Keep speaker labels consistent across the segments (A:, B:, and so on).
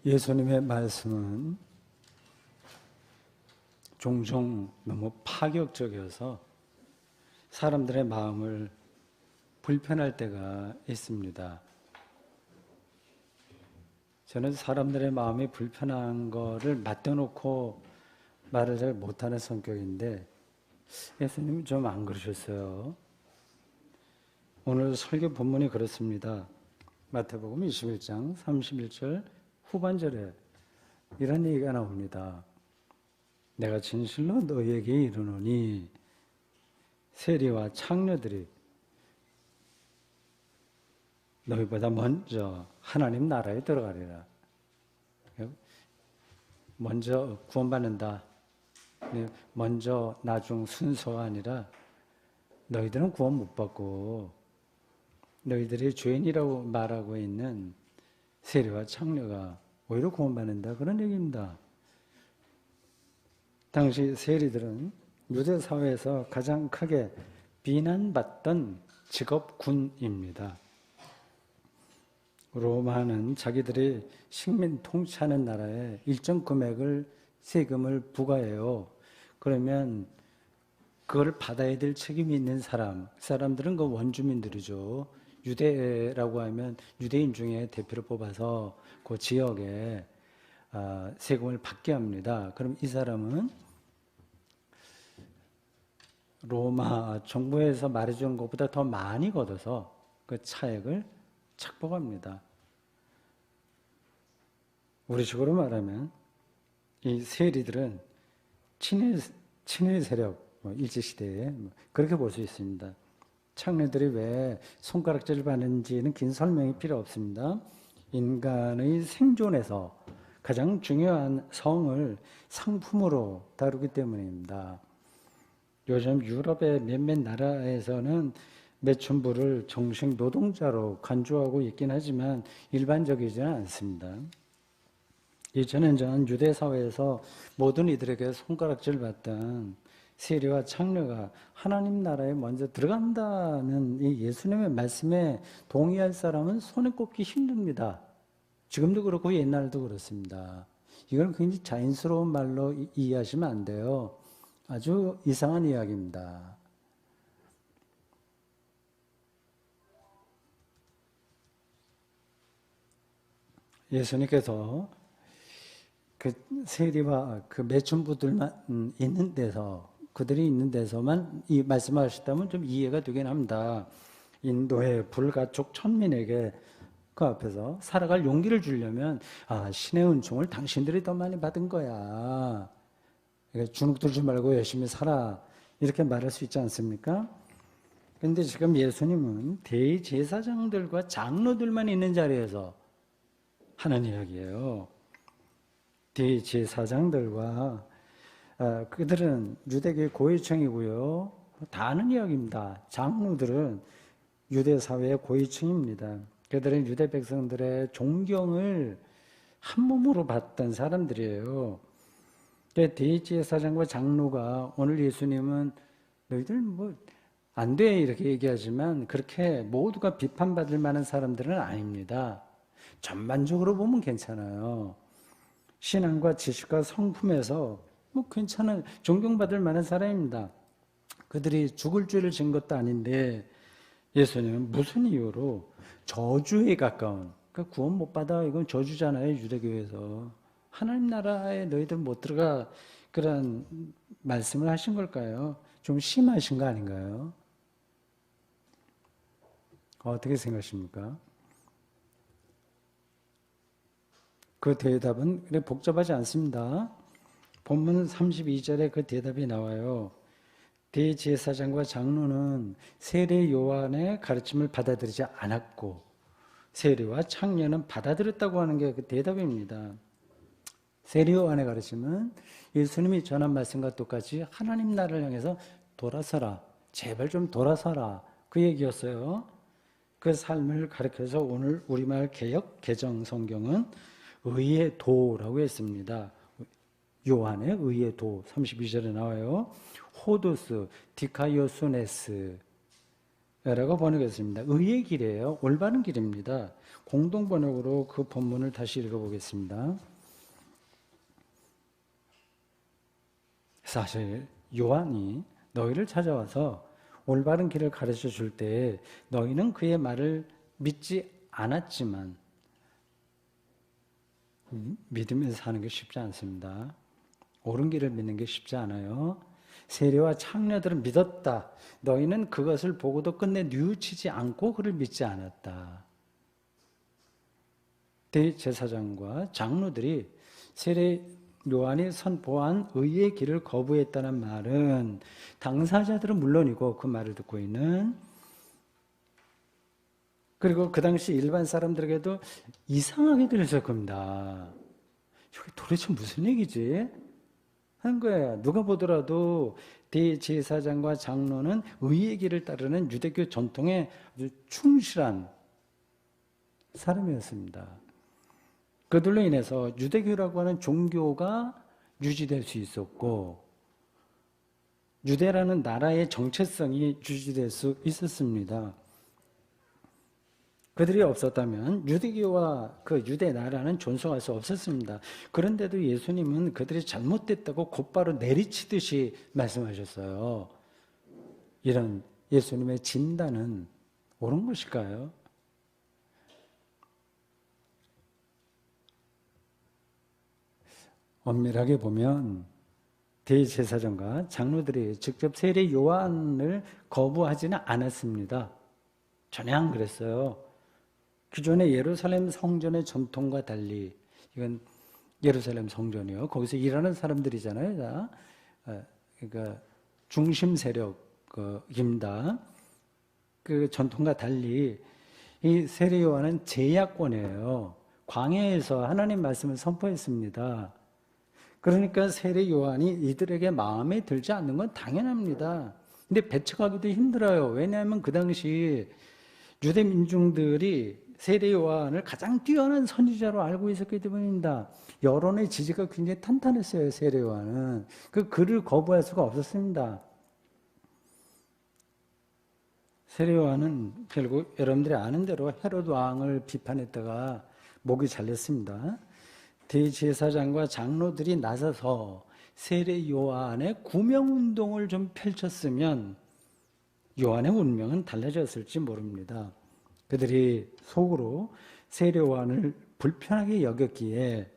A: 예수님의 말씀은 종종 너무 파격적이어서 사람들의 마음을 불편할 때가 있습니다. 저는 사람들의 마음이 불편한 거를 맞대놓고 말을 잘 못하는 성격인데 예수님은 좀 안 그러셨어요. 오늘 설교 본문이 그렇습니다. 마태복음 21장 31절 후반절에 이런 얘기가 나옵니다. 내가 진실로 너희에게 이르노니 세리와 창녀들이 너희보다 먼저 하나님 나라에 들어가리라. 먼저 구원받는다. 먼저 나중 순서가 아니라 너희들은 구원 못 받고 너희들이 죄인이라고 말하고 있는 세리와 창녀가 오히려 구원받는다. 그런 얘기입니다. 당시 세리들은 유대 사회에서 가장 크게 비난받던 직업군입니다. 로마는 자기들이 식민 통치하는 나라에 일정 금액을 세금을 부과해요. 그러면 그걸 받아야 될 책임이 있는 사람들은 그 원주민들이죠. 유대라고 하면 유대인 중에 대표를 뽑아서 그 지역에 세금을 받게 합니다. 그럼 이 사람은 로마 정부에서 말해준 것보다 더 많이 걷어서 그 차액을 착복합니다. 우리식으로 말하면 이 세리들은 친일 세력, 일제시대에 그렇게 볼 수 있습니다. 창녀들이 왜 손가락질을 받는지는 긴 설명이 필요 없습니다. 인간의 생존에서 가장 중요한 성을 상품으로 다루기 때문입니다. 요즘 유럽의 몇몇 나라에서는 매춘부를 정식 노동자로 간주하고 있긴 하지만 일반적이지는 않습니다. 2000년 전 유대 사회에서 모든 이들에게 손가락질 받던 세리와 창녀가 하나님 나라에 먼저 들어간다는 이 예수님의 말씀에 동의할 사람은 손에 꼽기 힘듭니다. 지금도 그렇고 옛날도 그렇습니다. 이걸 굉장히 자연스러운 말로 이해하시면 안 돼요. 아주 이상한 이야기입니다. 예수님께서 그 세리와 그 매춘부들만 있는 데서 그들이 있는 데서만 이 말씀하셨다면 좀 이해가 되긴 합니다. 인도의 불가촉 천민에게 그 앞에서 살아갈 용기를 주려면 신의 은총을 당신들이 더 많이 받은 거야. 그러니까 주눅 들지 말고 열심히 살아. 이렇게 말할 수 있지 않습니까? 그런데 지금 예수님은 대제사장들과 장로들만 있는 자리에서 하는 이야기예요. 대제사장들과 그들은 유대계 고위층이고요. 다 아는 이야기입니다. 장로들은 유대 사회의 고위층입니다. 그들은 유대 백성들의 존경을 한 몸으로 받던 사람들이에요. 대제사장과 장로가 오늘 예수님은 너희들 안 돼 이렇게 얘기하지만 그렇게 모두가 비판받을 만한 사람들은 아닙니다. 전반적으로 보면 괜찮아요. 신앙과 지식과 성품에서 괜찮은 존경받을 만한 사람입니다. 그들이 죽을 죄를 진 것도 아닌데 예수님은 무슨 이유로 저주에 가까운 그러니까 구원 못 받아 이건 저주잖아요. 유대교에서 하나님 나라에 너희들 못 들어가 그런 말씀을 하신 걸까요? 좀 심하신 거 아닌가요? 어떻게 생각하십니까? 그 대답은 그래 복잡하지 않습니다. 본문 32절에 그 대답이 나와요. 대제사장과 장로는 세례 요한의 가르침을 받아들이지 않았고 세리와 창녀는 받아들였다고 하는 게 그 대답입니다. 세례 요한의 가르침은 예수님이 전한 말씀과 똑같이 하나님 나라를 향해서 돌아서라. 제발 좀 돌아서라. 그 얘기였어요. 그 삶을 가르쳐서 오늘 우리말 개역 개정 성경은 의의 도라고 했습니다. 요한의 의의 도 32절에 나와요. 호도스, 디카이오수네스 라고 번역했습니다. 의의 길이에요. 올바른 길입니다. 공동 번역으로 그 본문을 다시 읽어보겠습니다. 사실 요한이 너희를 찾아와서 올바른 길을 가르쳐 줄 때 너희는 그의 말을 믿지 않았지만 믿으면서 사는 게 쉽지 않습니다. 옳은 길을 믿는 게 쉽지 않아요. 세리와 창녀들은 믿었다. 너희는 그것을 보고도 끝내 뉘우치지 않고 그를 믿지 않았다. 대제사장과 장로들이 세례 요한이 선포한 의의 길을 거부했다는 말은 당사자들은 물론이고 그 말을 듣고 있는 그리고 그 당시 일반 사람들에게도 이상하게 들렸을 겁니다. 이게 도대체 무슨 얘기지? 하는 거예요. 누가 보더라도 대제사장과 장로는 의의 길을 따르는 유대교 전통에 아주 충실한 사람이었습니다. 그들로 인해서 유대교라고 하는 종교가 유지될 수 있었고 유대라는 나라의 정체성이 유지될 수 있었습니다. 그들이 없었다면 유대교와 그 유대 나라는 존속할 수 없었습니다. 그런데도 예수님은 그들이 잘못됐다고 곧바로 내리치듯이 말씀하셨어요. 이런 예수님의 진단은 옳은 것일까요? 엄밀하게 보면 대제사장과 장로들이 직접 세례 요한을 거부하지는 않았습니다. 전혀 안 그랬어요. 기존의 예루살렘 성전의 전통과 달리 이건 예루살렘 성전이요. 거기서 일하는 사람들이잖아요. 다. 그러니까 중심 세력입니다. 그 전통과 달리 이 세례 요한은 제약권이에요. 광야에서 하나님 말씀을 선포했습니다. 그러니까 세례 요한이 이들에게 마음에 들지 않는 건 당연합니다. 근데 배척하기도 힘들어요. 왜냐하면 그 당시 유대 민중들이 세례 요한을 가장 뛰어난 선지자로 알고 있었기 때문입니다. 여론의 지지가 굉장히 탄탄했어요. 세례 요한은. 그 글을 거부할 수가 없었습니다. 세례 요한은 결국 여러분들이 아는 대로 헤롯 왕을 비판했다가 목이 잘렸습니다. 대제사장과 장로들이 나서서 세례 요한의 구명운동을 좀 펼쳤으면 요한의 운명은 달라졌을지 모릅니다. 그들이 속으로 세례 요한을 불편하게 여겼기에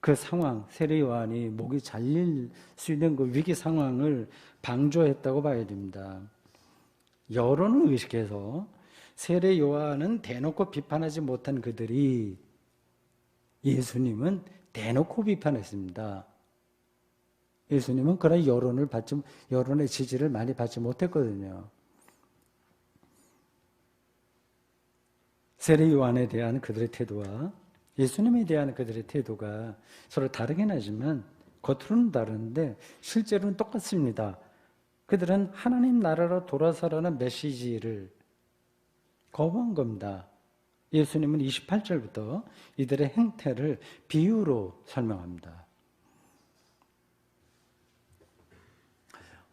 A: 그 상황, 세례 요한이 목이 잘릴 수 있는 그 위기 상황을 방조했다고 봐야 됩니다. 여론을 의식해서 세례 요한은 대놓고 비판하지 못한 그들이 예수님은 대놓고 비판했습니다. 예수님은 그런 여론의 지지를 많이 받지 못했거든요. 세례 요한에 대한 그들의 태도와 예수님에 대한 그들의 태도가 서로 다르긴 하지만 겉으로는 다른데 실제로는 똑같습니다. 그들은 하나님 나라로 돌아서라는 메시지를 거부한 겁니다. 예수님은 28절부터 이들의 행태를 비유로 설명합니다.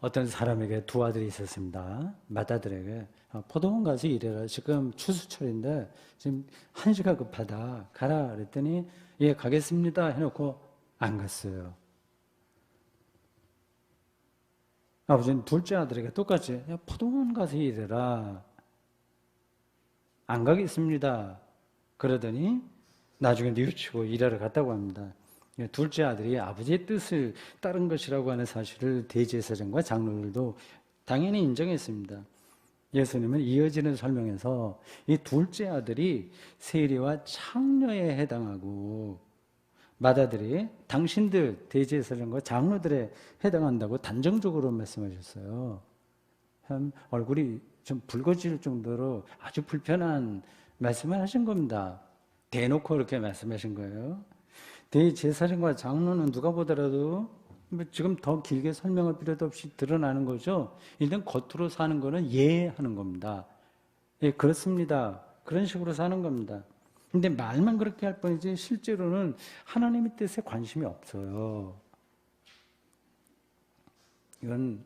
A: 어떤 사람에게 두 아들이 있었습니다. 맏아들에게 포도원 가서 일해라. 지금 추수철인데 지금 한시가 급하다. 가라. 그랬더니 예 가겠습니다 해놓고 안 갔어요. 아버지는 둘째 아들에게 똑같이 포도원 가서 일해라. 안 가겠습니다. 그러더니 나중에 뉘우치고 일하러 갔다고 합니다. 둘째 아들이 아버지의 뜻을 따른 것이라고 하는 사실을 대제사장과 장로들도 당연히 인정했습니다. 예수님은 이어지는 설명에서 이 둘째 아들이 세리와 창녀에 해당하고 맏아들이 당신들 대제사장과 장로들에 해당한다고 단정적으로 말씀하셨어요. 참 얼굴이 좀 붉어질 정도로 아주 불편한 말씀을 하신 겁니다. 대놓고 그렇게 말씀하신 거예요. 대제사장과 장로는 누가 보더라도 지금 더 길게 설명할 필요도 없이 드러나는 거죠. 일단 겉으로 사는 거는 예하는 겁니다. 예, 그렇습니다. 그런 식으로 사는 겁니다. 근데 말만 그렇게 할 뿐이지 실제로는 하나님의 뜻에 관심이 없어요. 이건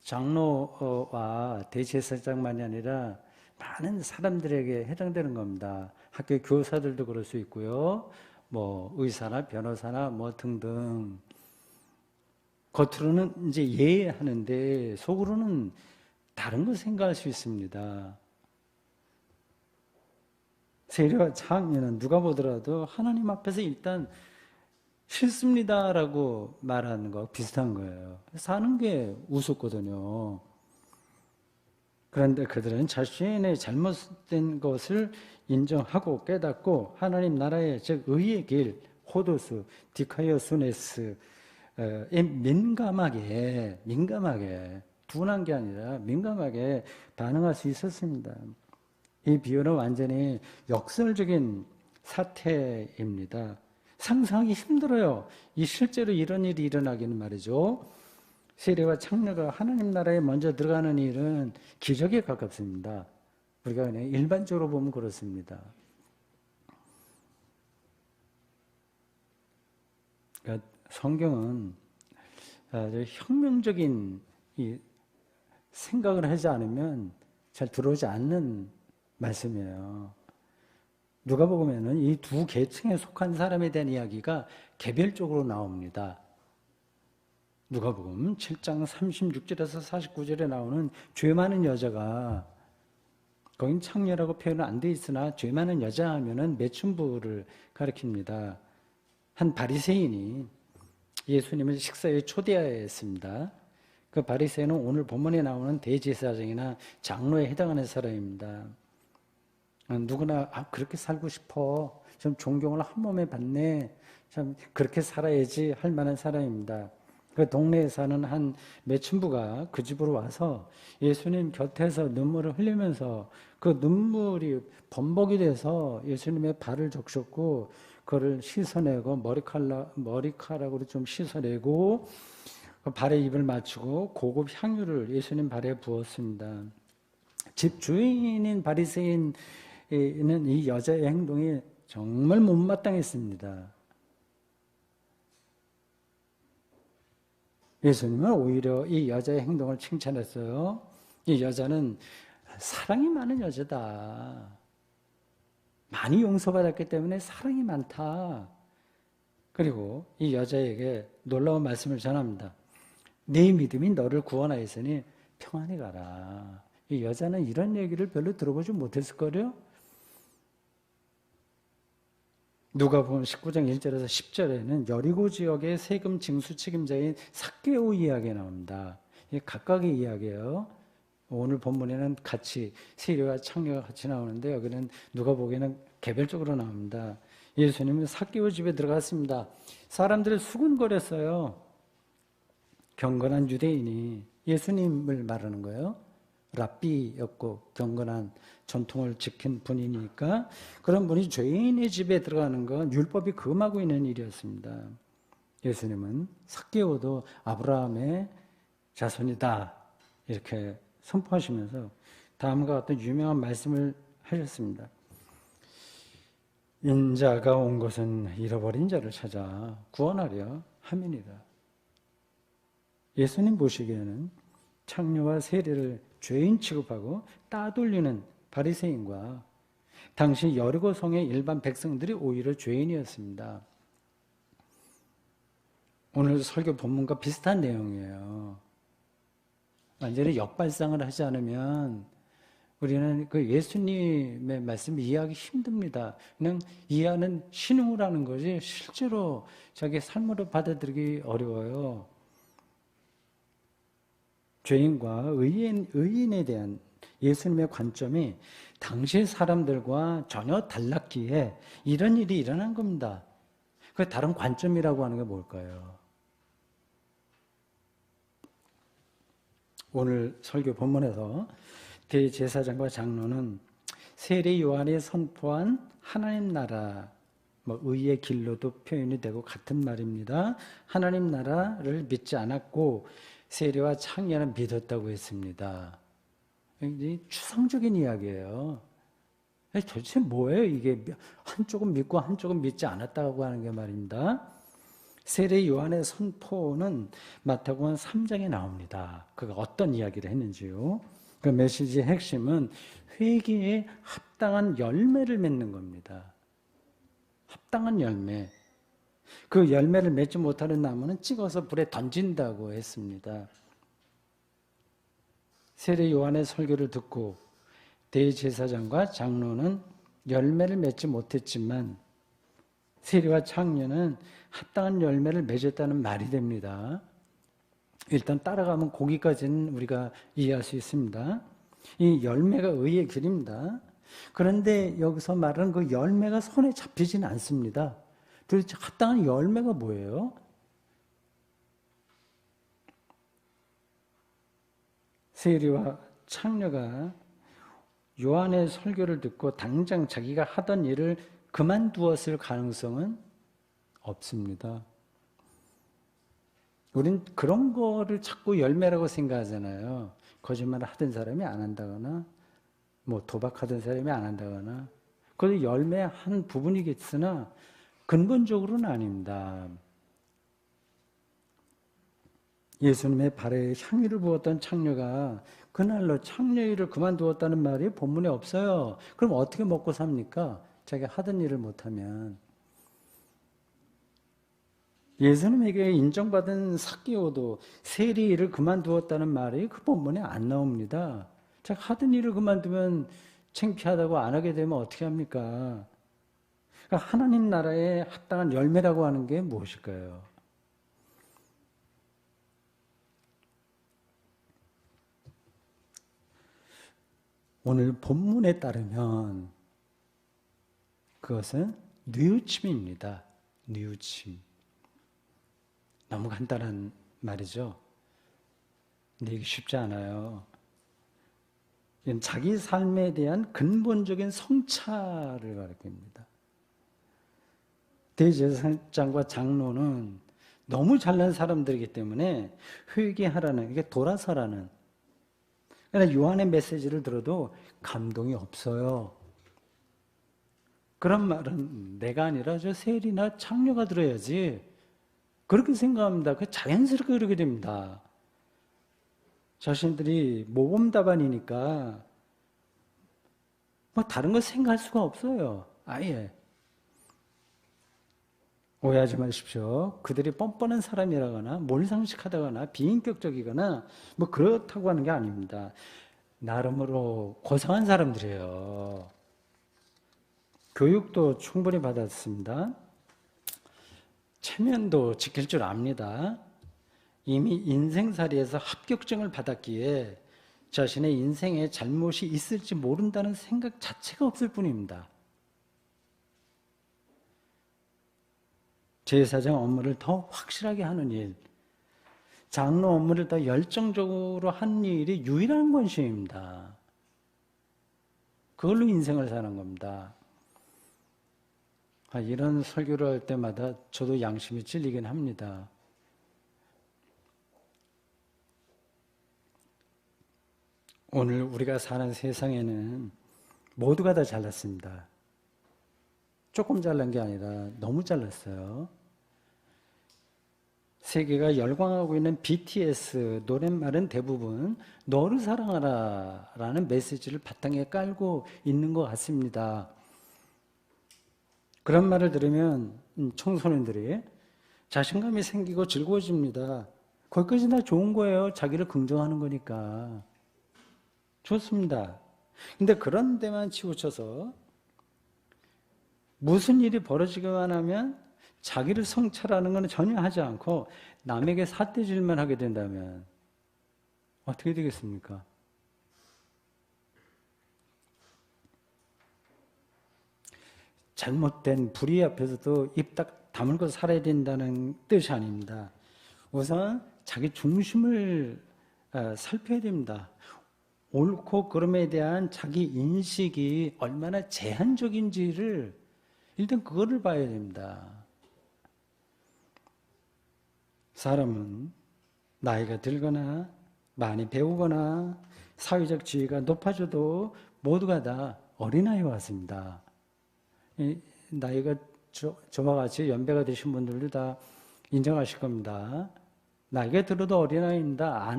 A: 장로와 대제사장만이 아니라 많은 사람들에게 해당되는 겁니다. 학교 교사들도 그럴 수 있고요. 뭐 의사나 변호사나 뭐 등등. 겉으로는 이제 예하는데 속으로는 다른 거 생각할 수 있습니다. 세례와 창녀는 누가 보더라도 하나님 앞에서 일단 싫습니다라고 말하는 거 비슷한 거예요. 사는 게 우습거든요. 그런데 그들은 자신의 잘못된 것을 인정하고 깨닫고 하나님 나라의 즉 의의 길, 호도스, 디카이오수네스에 민감하게 둔한 게 아니라 민감하게 반응할 수 있었습니다. 이 비유는 완전히 역설적인 사태입니다. 상상하기 힘들어요. 이 실제로 이런 일이 일어나기는 말이죠. 세례와 창녀가 하나님 나라에 먼저 들어가는 일은 기적에 가깝습니다. 우리가 그냥 일반적으로 보면 그렇습니다. 그러니까 성경은 아주 혁명적인 이 생각을 하지 않으면 잘 들어오지 않는 말씀이에요. 누가복음에는 이 두 계층에 속한 사람에 대한 이야기가 개별적으로 나옵니다. 누가복음 7장 36절에서 49절에 나오는 죄 많은 여자가 거긴 창녀라고 표현은 안 돼 있으나 죄 많은 여자 하면은 매춘부를 가리킵니다. 한 바리새인이 예수님을 식사에 초대하였습니다. 그 바리새인은 오늘 본문에 나오는 대제사장이나 장로에 해당하는 사람입니다. 누구나 그렇게 살고 싶어. 좀 존경을 한 몸에 받네. 참 그렇게 살아야지 할 만한 사람입니다. 그 동네에 사는 한 매춘부가 그 집으로 와서 예수님 곁에서 눈물을 흘리면서 그 눈물이 범벅이 돼서 예수님의 발을 적셨고 그거를 씻어내고 머리카락으로 좀 씻어내고 그 발에 입을 맞추고 고급 향유를 예수님 발에 부었습니다. 집 주인인 바리새인은 이 여자의 행동이 정말 못마땅했습니다. 예수님은 오히려 이 여자의 행동을 칭찬했어요. 이 여자는 사랑이 많은 여자다. 많이 용서받았기 때문에 사랑이 많다. 그리고 이 여자에게 놀라운 말씀을 전합니다. 네 믿음이 너를 구원하였으니 평안히 가라. 이 여자는 이런 얘기를 별로 들어보지 못했을 거요. 누가복음 19장 1절에서 10절에는 여리고 지역의 세금 징수 책임자인 삭개오 이야기가 나옵니다. 이게 각각의 이야기예요. 오늘 본문에는 같이 세례와 창녀가 같이 나오는데 여기는 누가복음에는 개별적으로 나옵니다. 예수님은 삭개오 집에 들어갔습니다. 사람들이 수군거렸어요. 경건한 유대인이 예수님을 말하는 거예요. 랍비였고 경건한 전통을 지킨 분이니까 그런 분이 죄인의 집에 들어가는 건 율법이 금하고 있는 일이었습니다. 예수님은 삭개오도 아브라함의 자손이다 이렇게 선포하시면서 다음과 같은 유명한 말씀을 하셨습니다. 인자가 온 것은 잃어버린 자를 찾아 구원하려 함이니라. 예수님 보시기에는 창녀와 세례를 죄인 취급하고 따돌리는 바리새인과 당시 여리고 성의 일반 백성들이 오히려 죄인이었습니다. 오늘 설교 본문과 비슷한 내용이에요. 완전히 역발상을 하지 않으면 우리는 그 예수님의 말씀을 이해하기 힘듭니다. 그냥 이해하는 신흥을 하는 거지 실제로 자기 삶으로 받아들이기 어려워요. 죄인과 의인에 대한 예수님의 관점이 당시 사람들과 전혀 달랐기에 이런 일이 일어난 겁니다. 그 다른 관점이라고 하는 게 뭘까요? 오늘 설교 본문에서 대제사장과 장로는 세례 요한이 선포한 하나님 나라, 의의 길로도 표현이 되고 같은 말입니다. 하나님 나라를 믿지 않았고 세례와 창녀는 믿었다고 했습니다. 굉장히 추상적인 이야기예요. 도대체 뭐예요? 이게 한쪽은 믿고 한쪽은 믿지 않았다고 하는 게 말입니다. 세례 요한의 선포는 마태복음 3장에 나옵니다. 그가 어떤 이야기를 했는지요. 그 메시지의 핵심은 회개에 합당한 열매를 맺는 겁니다. 합당한 열매. 그 열매를 맺지 못하는 나무는 찍어서 불에 던진다고 했습니다. 세례 요한의 설교를 듣고 대제사장과 장로는 열매를 맺지 못했지만 세리와 창녀는 합당한 열매를 맺었다는 말이 됩니다. 일단 따라가면 거기까지는 우리가 이해할 수 있습니다. 이 열매가 의의 길입니다. 그런데 여기서 말하는 그 열매가 손에 잡히지는 않습니다. 도대체 합당한 열매가 뭐예요? 세리와 창녀가 요한의 설교를 듣고 당장 자기가 하던 일을 그만두었을 가능성은 없습니다. 우린 그런 거를 자꾸 열매라고 생각하잖아요. 거짓말을 하던 사람이 안 한다거나, 뭐 도박하던 사람이 안 한다거나, 그것도 열매의 한 부분이겠으나 근본적으로는 아닙니다. 예수님의 발에 향유를 부었던 창녀가 그날로 창녀 일을 그만두었다는 말이 본문에 없어요. 그럼 어떻게 먹고 삽니까? 자기가 하던 일을 못하면. 예수님에게 인정받은 삭개오도 세리 일을 그만두었다는 말이 그 본문에 안 나옵니다. 자기가 하던 일을 그만두면 창피하다고 안 하게 되면 어떻게 합니까? 그러니까 하나님 나라의 합당한 열매라고 하는 게 무엇일까요? 오늘 본문에 따르면 그것은 뉘우침입니다. 뉘우침. 너무 간단한 말이죠. 근데 이게 쉽지 않아요. 이건 자기 삶에 대한 근본적인 성찰을 가리킵니다. 대제사장과 장로는 너무 잘난 사람들이기 때문에 회개하라는, 이게 돌아서라는. 그러나 요한의 메시지를 들어도 감동이 없어요. 그런 말은 내가 아니라 저 세리나 창녀가 들어야지. 그렇게 생각합니다. 그 자연스럽게 그러게 됩니다. 자신들이 모범답안이니까 뭐 다른 거 생각할 수가 없어요. 아예. 오해하지 마십시오. 그들이 뻔뻔한 사람이라거나 몰상식하다거나 비인격적이거나 뭐 그렇다고 하는 게 아닙니다. 나름으로 고상한 사람들이에요. 교육도 충분히 받았습니다. 체면도 지킬 줄 압니다. 이미 인생살이에서 합격증을 받았기에 자신의 인생에 잘못이 있을지 모른다는 생각 자체가 없을 뿐입니다. 제사장 업무를 더 확실하게 하는 일, 장로 업무를 더 열정적으로 하는 일이 유일한 권위입니다. 그걸로 인생을 사는 겁니다. 이런 설교를 할 때마다 저도 양심이 찔리긴 합니다. 오늘 우리가 사는 세상에는 모두가 다 잘났습니다. 조금 잘난 게 아니라 너무 잘났어요. 세계가 열광하고 있는 BTS 노랫말은 대부분 너를 사랑하라 라는 메시지를 바탕에 깔고 있는 것 같습니다. 그런 말을 들으면 청소년들이 자신감이 생기고 즐거워집니다. 거기까지 다 좋은 거예요. 자기를 긍정하는 거니까. 좋습니다. 근데 그런 데만 치우쳐서 무슨 일이 벌어지기만 하면 자기를 성찰하는 건 전혀 하지 않고 남에게 삿대질만 하게 된다면 어떻게 되겠습니까? 잘못된 불의 앞에서도 입 딱 다물고 살아야 된다는 뜻이 아닙니다. 우선 자기 중심을 살펴야 됩니다. 옳고 그름에 대한 자기 인식이 얼마나 제한적인지를 일단 그거를 봐야 됩니다. 사람은 나이가 들거나 많이 배우거나 사회적 지위가 높아져도 모두가 다 어린아이와 같습니다. 나이가 저와 같이 연배가 되신 분들도 다 인정하실 겁니다. 나이가 들어도 어린아이입니다.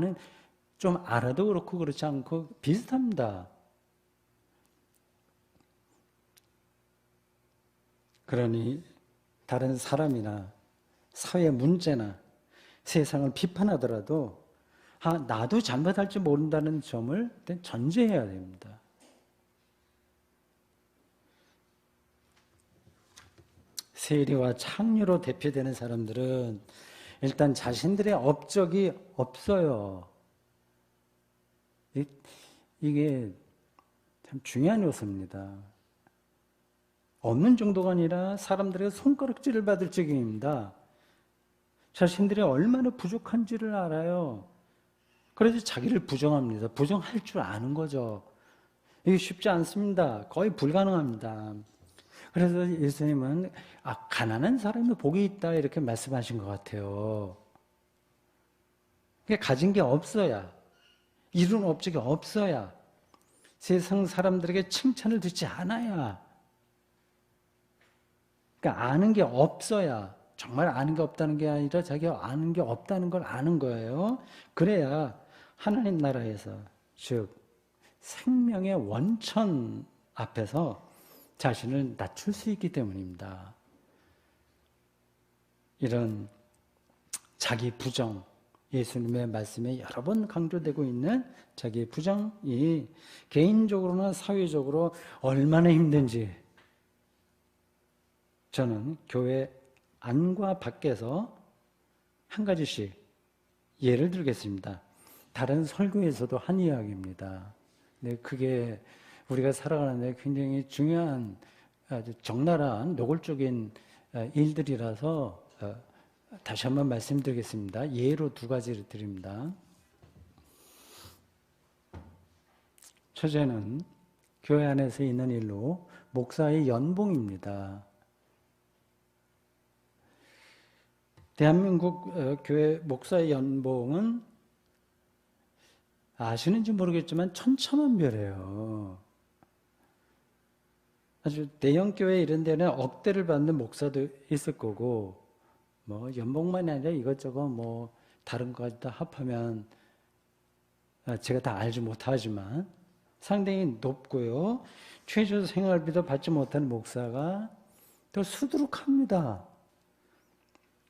A: 좀 알아도 그렇고 그렇지 않고 비슷합니다. 그러니 다른 사람이나 사회 문제나 세상을 비판하더라도 나도 잘못할지 모른다는 점을 전제해야 됩니다. 세리와 창녀로 대표되는 사람들은 일단 자신들의 업적이 없어요. 이게 참 중요한 요소입니다. 없는 정도가 아니라 사람들에게 손가락질을 받을 지경입니다. 자신들이 얼마나 부족한지를 알아요. 그래서 자기를 부정합니다. 부정할 줄 아는 거죠. 이게 쉽지 않습니다. 거의 불가능합니다. 그래서 예수님은 가난한 사람이 복이 있다 이렇게 말씀하신 것 같아요. 가진 게 없어야, 이룬 업적이 없어야, 세상 사람들에게 칭찬을 듣지 않아야, 그러니까 아는 게 없어야, 정말 아는 게 없다는 게 아니라 자기가 아는 게 없다는 걸 아는 거예요. 그래야 하나님 나라에서, 즉 생명의 원천 앞에서 자신을 낮출 수 있기 때문입니다. 이런 자기 부정, 예수님의 말씀에 여러 번 강조되고 있는 자기 부정이 개인적으로나 사회적으로 얼마나 힘든지 저는 교회 안과 밖에서 한 가지씩 예를 들겠습니다. 다른 설교에서도 한 이야기입니다. 네, 그게 우리가 살아가는데 굉장히 중요한 아주 적나라한 노골적인 일들이라서 다시 한번 말씀드리겠습니다. 예로 두 가지를 드립니다. 첫째는 교회 안에서 있는 일로 목사의 연봉입니다. 대한민국 교회 목사의 연봉은 아시는지 모르겠지만 천차만별이에요. 아주 대형교회 이런 데는 억대를 받는 목사도 있을 거고, 뭐 연봉만이 아니라 이것저것 뭐 다른 거까지 다 합하면 제가 다 알지 못하지만 상당히 높고요. 최저 생활비도 받지 못하는 목사가 더 수두룩합니다.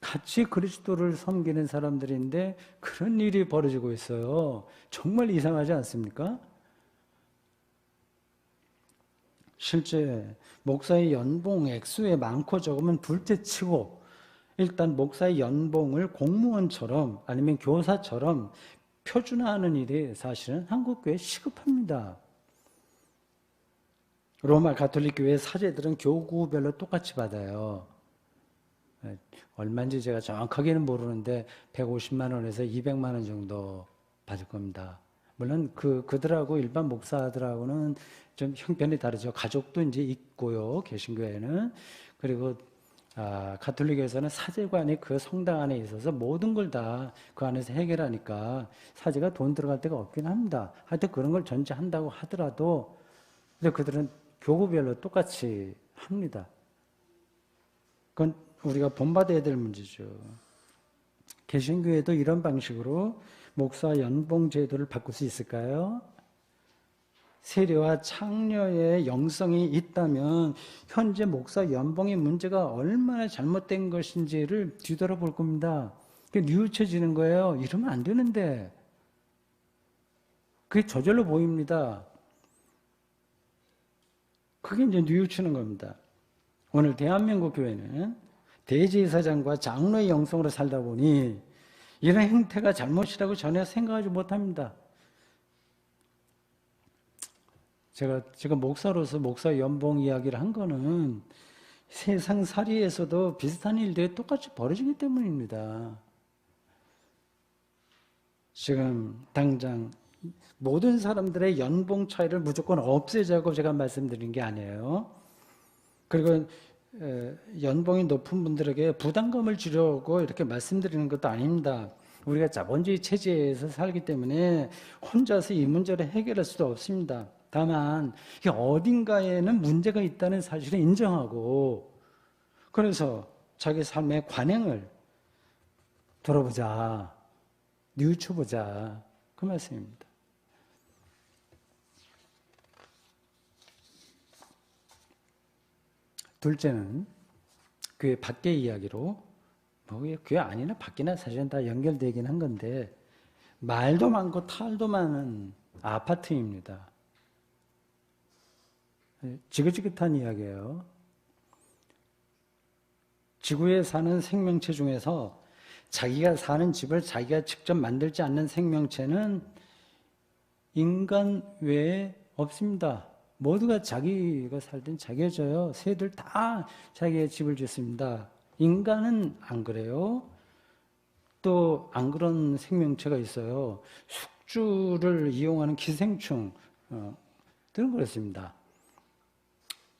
A: 같이 그리스도를 섬기는 사람들인데 그런 일이 벌어지고 있어요. 정말 이상하지 않습니까? 실제 목사의 연봉 액수에 많고 적으면 둘째치고 일단 목사의 연봉을 공무원처럼 아니면 교사처럼 표준화하는 일이 사실은 한국교회에 시급합니다. 로마 가톨릭 교회 사제들은 교구별로 똑같이 받아요. 얼마인지 제가 정확하게는 모르는데 150만 원에서 200만 원 정도 받을 겁니다. 물론 그들하고 일반 목사들하고는 좀 형편이 다르죠. 가족도 이제 있고요. 개신교회는. 그리고 가톨릭에서는 사제관이 그 성당 안에 있어서 모든 걸 다 그 안에서 해결하니까 사제가 돈 들어갈 데가 없긴 합니다. 하여튼 그런 걸 전제한다고 하더라도 근데 그들은 교구별로 똑같이 합니다. 그건 우리가 본받아야 될 문제죠. 개신교회도 이런 방식으로 목사 연봉 제도를 바꿀 수 있을까요? 세례와 창녀의 영성이 있다면 현재 목사 연봉의 문제가 얼마나 잘못된 것인지를 뒤돌아볼 겁니다. 그게 뉘우쳐지는 거예요. 이러면 안 되는데. 그게 저절로 보입니다. 그게 이제 뉘우치는 겁니다. 오늘 대한민국 교회는 대제사장과 장로의 영성으로 살다 보니 이런 행태가 잘못이라고 전혀 생각하지 못합니다. 제가 지금 목사로서 목사 연봉 이야기를 한 거는 세상살이에서도 비슷한 일들이 똑같이 벌어지기 때문입니다. 지금 당장 모든 사람들의 연봉 차이를 무조건 없애자고 제가 말씀드린 게 아니에요. 그리고 연봉이 높은 분들에게 부담감을 주려고 이렇게 말씀드리는 것도 아닙니다. 우리가 자본주의 체제에서 살기 때문에 혼자서 이 문제를 해결할 수도 없습니다. 다만 어딘가에는 문제가 있다는 사실을 인정하고 그래서 자기 삶의 관행을 돌아보자. 뉘우쳐보자. 그 말씀입니다. 둘째는 교회 밖의 이야기로, 교회 안이나 밖이나 사실은 다 연결되긴 한 건데, 말도 많고 탈도 많은 아파트입니다. 지긋지긋한 이야기예요. 지구에 사는 생명체 중에서 자기가 사는 집을 자기가 직접 만들지 않는 생명체는 인간 외에 없습니다. 모두가 자기가 살던 자기가 져요. 새들 다 자기의 집을 짓습니다. 인간은 안 그래요. 또 안 그런 생명체가 있어요. 숙주를 이용하는 기생충 들은 그렇습니다.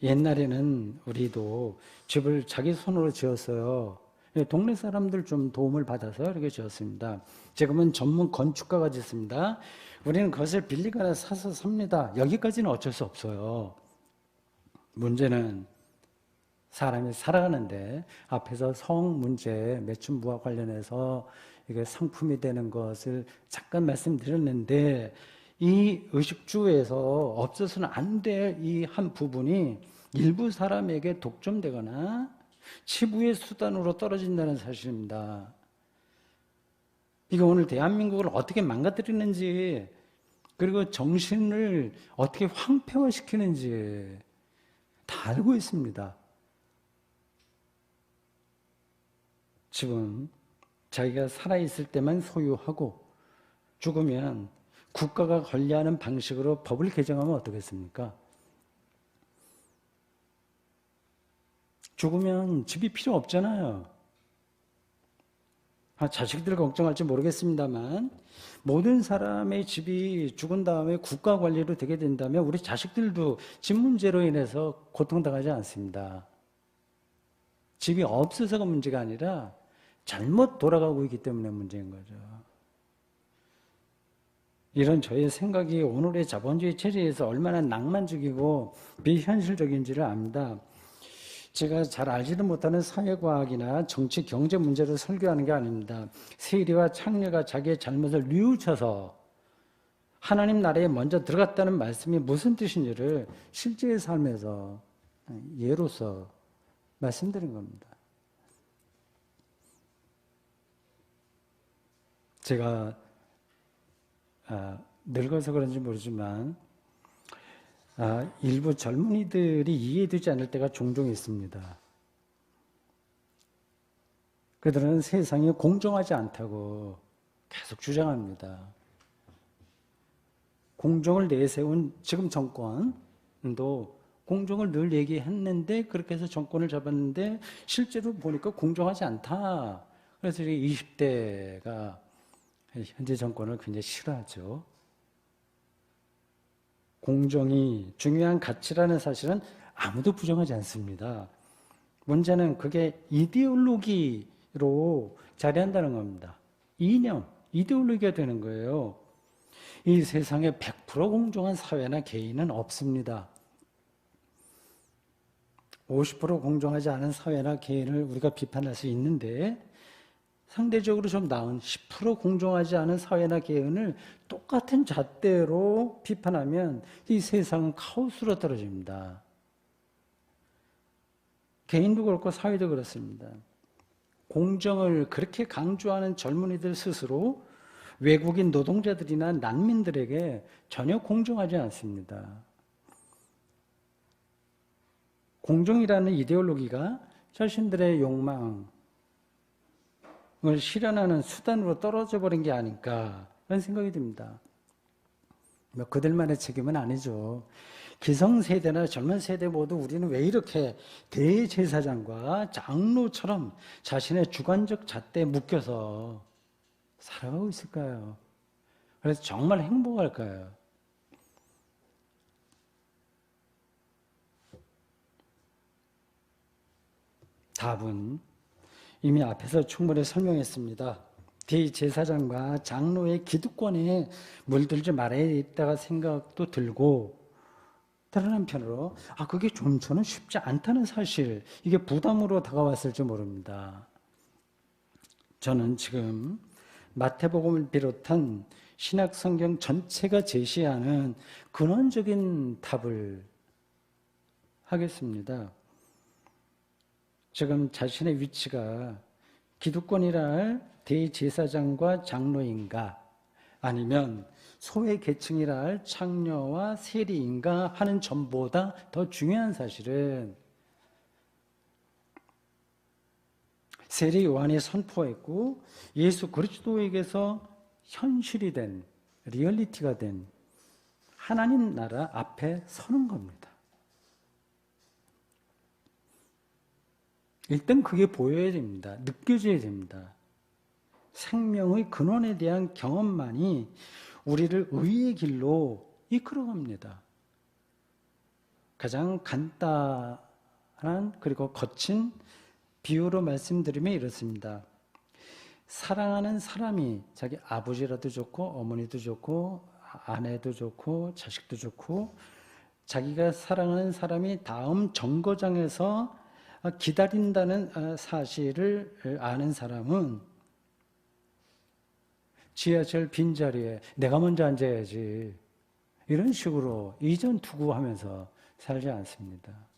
A: 옛날에는 우리도 집을 자기 손으로 지었어요. 동네 사람들 좀 도움을 받아서 이렇게 지었습니다. 지금은 전문 건축가가 짓습니다. 우리는 그것을 빌리거나 사서 삽니다. 여기까지는 어쩔 수 없어요. 문제는 사람이 살아가는데 앞에서 성 문제, 매춘부와 관련해서 이게 상품이 되는 것을 잠깐 말씀드렸는데 이 의식주에서 없어서는 안 될 이 한 부분이 일부 사람에게 독점되거나 치부의 수단으로 떨어진다는 사실입니다. 이거 오늘 대한민국을 어떻게 망가뜨리는지, 그리고 정신을 어떻게 황폐화시키는지 다 알고 있습니다. 지금 자기가 살아있을 때만 소유하고 죽으면 국가가 관리하는 방식으로 법을 개정하면 어떻겠습니까? 죽으면 집이 필요 없잖아요. 자식들 걱정할지 모르겠습니다만 모든 사람의 집이 죽은 다음에 국가 관리로 되게 된다면 우리 자식들도 집 문제로 인해서 고통당하지 않습니다. 집이 없어서가 문제가 아니라 잘못 돌아가고 있기 때문에 문제인 거죠. 이런 저의 생각이 오늘의 자본주의 체제에서 얼마나 낭만적이고 비현실적인지를 압니다. 제가 잘 알지도 못하는 사회과학이나 정치, 경제 문제를 설교하는 게 아닙니다. 세리와 창녀가 자기의 잘못을 뉘우쳐서 하나님 나라에 먼저 들어갔다는 말씀이 무슨 뜻인지를 실제의 삶에서 예로서 말씀드린 겁니다. 제가 늙어서 그런지 모르지만 일부 젊은이들이 이해되지 않을 때가 종종 있습니다. 그들은 세상이 공정하지 않다고 계속 주장합니다. 공정을 내세운 지금 정권도 공정을 늘 얘기했는데 그렇게 해서 정권을 잡았는데 실제로 보니까 공정하지 않다. 그래서 20대가 현재 정권을 굉장히 싫어하죠. 공정이 중요한 가치라는 사실은 아무도 부정하지 않습니다. 문제는 그게 이데올로기로 자리한다는 겁니다. 이념, 이데올로기가 되는 거예요. 이 세상에 100% 공정한 사회나 개인은 없습니다. 50% 공정하지 않은 사회나 개인을 우리가 비판할 수 있는데 상대적으로 좀 나은 10% 공정하지 않은 사회나 개인을 똑같은 잣대로 비판하면 이 세상은 카오스로 떨어집니다. 개인도 그렇고 사회도 그렇습니다. 공정을 그렇게 강조하는 젊은이들 스스로 외국인 노동자들이나 난민들에게 전혀 공정하지 않습니다. 공정이라는 이데올로기가 자신들의 욕망, 을 실현하는 수단으로 떨어져 버린 게 아닐까 그런 생각이 듭니다. 그들만의 책임은 아니죠. 기성세대나 젊은 세대 모두 우리는 왜 이렇게 대제사장과 장로처럼 자신의 주관적 잣대에 묶여서 살아가고 있을까요? 그래서 정말 행복할까요? 답은 이미 앞에서 충분히 설명했습니다. 대제사장과 장로의 기득권에 물들지 말아야겠다가 생각도 들고 다른 한편으로 그게 저는 쉽지 않다는 사실, 이게 부담으로 다가왔을지 모릅니다. 저는 지금 마태복음을 비롯한 신약 성경 전체가 제시하는 근원적인 답을 하겠습니다. 지금 자신의 위치가 기득권이라 할 대제사장과 장로인가, 아니면 소외 계층이라 할 창녀와 세리인가 하는 점보다 더 중요한 사실은 세례 요한이 선포했고 예수 그리스도에게서 현실이 된, 리얼리티가 된 하나님 나라 앞에 서는 겁니다. 일단 그게 보여야 됩니다. 느껴져야 됩니다. 생명의 근원에 대한 경험만이 우리를 의의 길로 이끌어갑니다. 가장 간단한 그리고 거친 비유로 말씀드리면 이렇습니다. 사랑하는 사람이 자기 아버지라도 좋고 어머니도 좋고 아내도 좋고 자식도 좋고 자기가 사랑하는 사람이 다음 정거장에서 기다린다는 사실을 아는 사람은 지하철 빈자리에 내가 먼저 앉아야지 이런 식으로 이전 투구하면서 살지 않습니다.